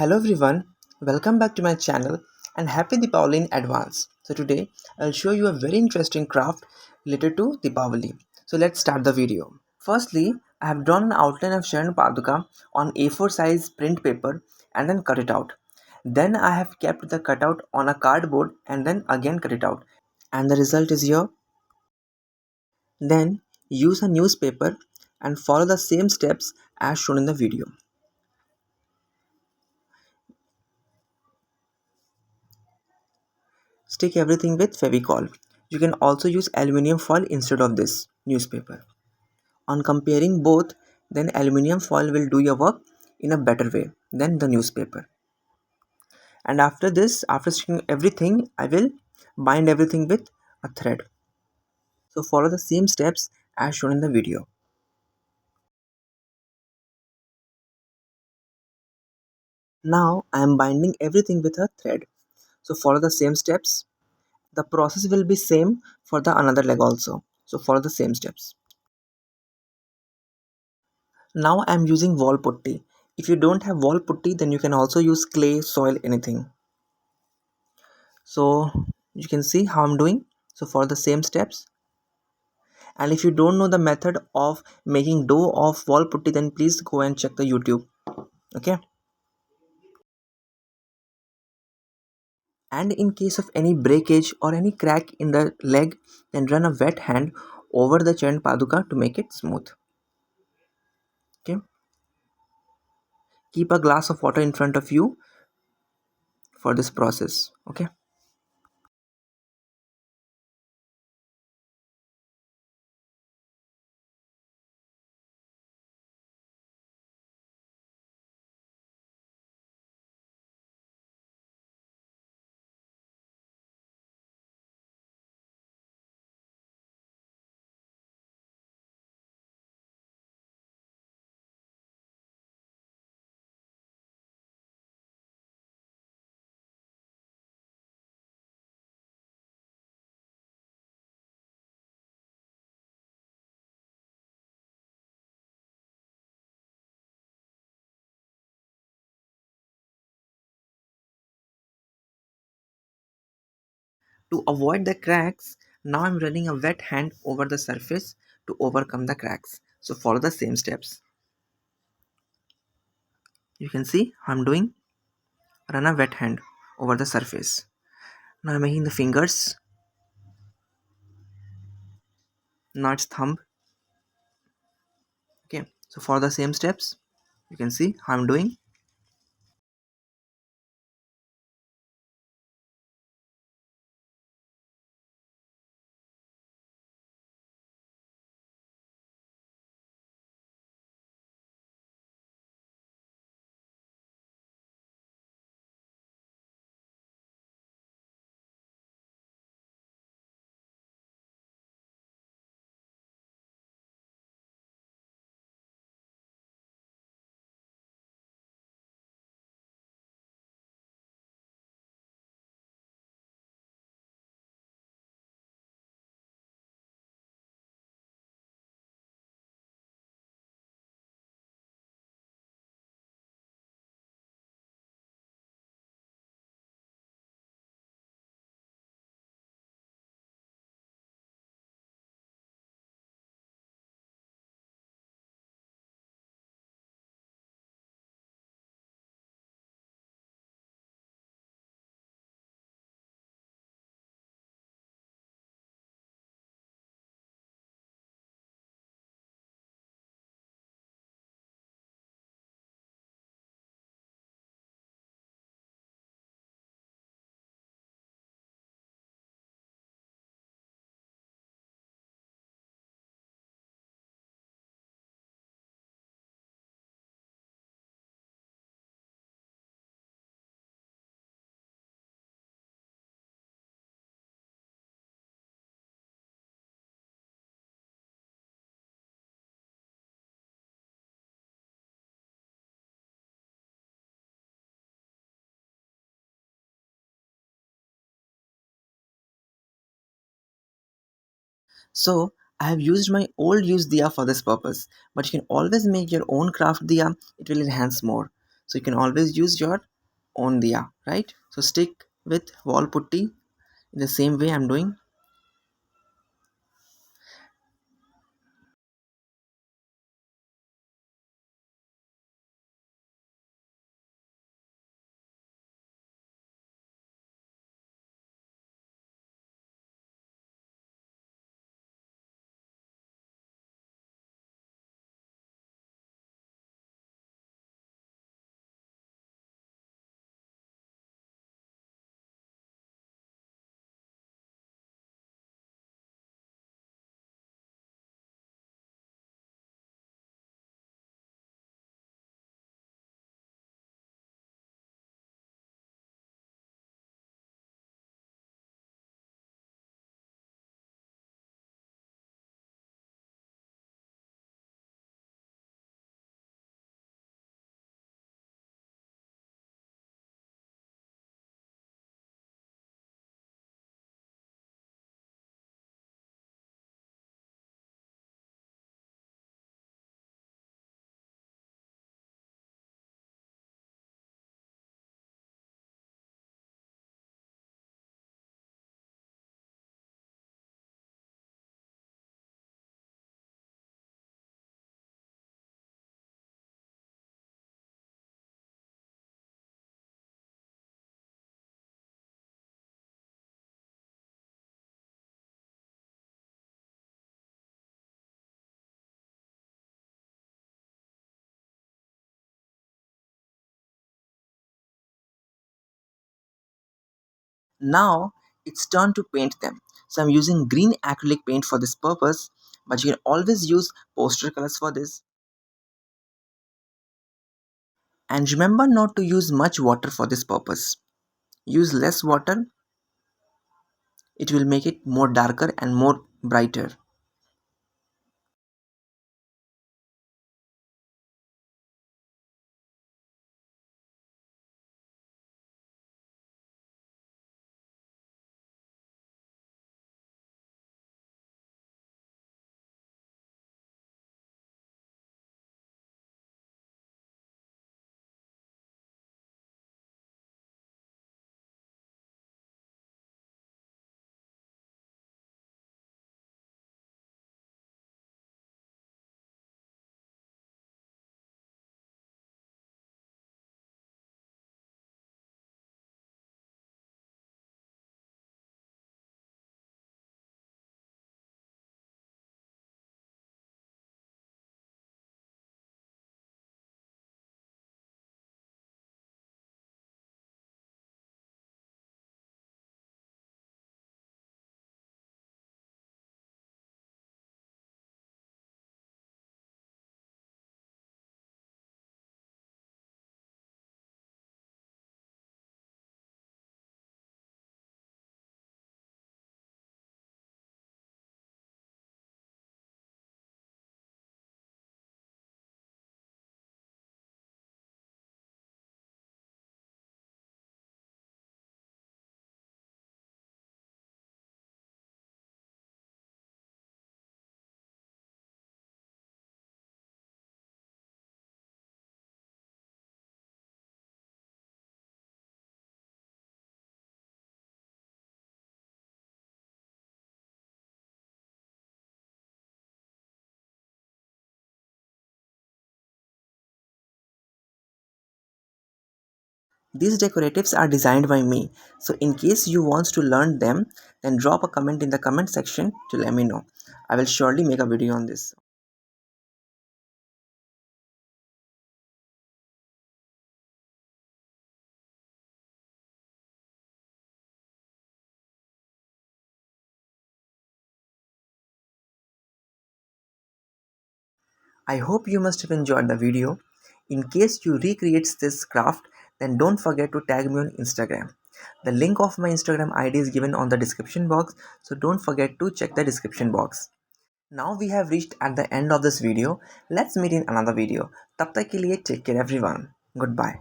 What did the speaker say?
Hello everyone, welcome back to my channel and happy Diwali in advance. So today I'll show you a very interesting craft related to Diwali. So let's start the video. Firstly, I have drawn an outline of Charan Paduka on A4 size print paper and then cut it out. Then I have kept the cutout on a cardboard and then again cut it out. And the result is here. Then use a newspaper and follow the same steps as shown in the video. Stick everything with Fevicol. You can also use aluminium foil instead of this newspaper. On comparing both, then aluminium foil will do your work in a better way than the newspaper. And after this, after sticking everything, I will bind everything with a thread. So follow the same steps as shown in the video. Now I am binding everything with a thread. So follow the same steps. The process will be same for the another leg also. So follow the same steps. Now I'm using wall putty. If you don't have wall putty, then you can also use clay, soil, anything. So you can see how I'm doing. So follow the same steps. And if you don't know the method of making dough of wall putty, then please go and check the YouTube. Okay. And in case of any breakage or any crack in the leg, then run a wet hand over the Charan Paduka to make it smooth. Okay. Keep a glass of water in front of you for this process. Okay. To avoid the cracks, now I'm running a wet hand over the surface to overcome the cracks. So follow the same steps. You can see how I'm doing. Run a wet hand over the surface. Now I'm making the fingers. Now it's thumb. Okay. So follow the same steps. You can see how I'm doing. So I have used my old used diya for this purpose. But you can always make your own craft diya. It will enhance more. So you can always use your own diya, right? So stick with wall putty in the same way I'm doing. Now it's turn to paint them. So I'm using green acrylic paint for this purpose, but you can always use poster colors for this. And remember not to use much water for this purpose. Use less water, it will make it more darker and more brighter. These decoratives are designed by me, so in case you want to learn them, then drop a comment in the comment section to let me know. I will surely make a video on this. I hope you must have enjoyed the video. In case you recreate this craft, then don't forget to tag me on Instagram. The link of my Instagram ID is given on the description box, so don't forget to check the description box. Now we have reached at the end of this video. Let's meet in another video. तब तक के लिए take care everyone. Goodbye.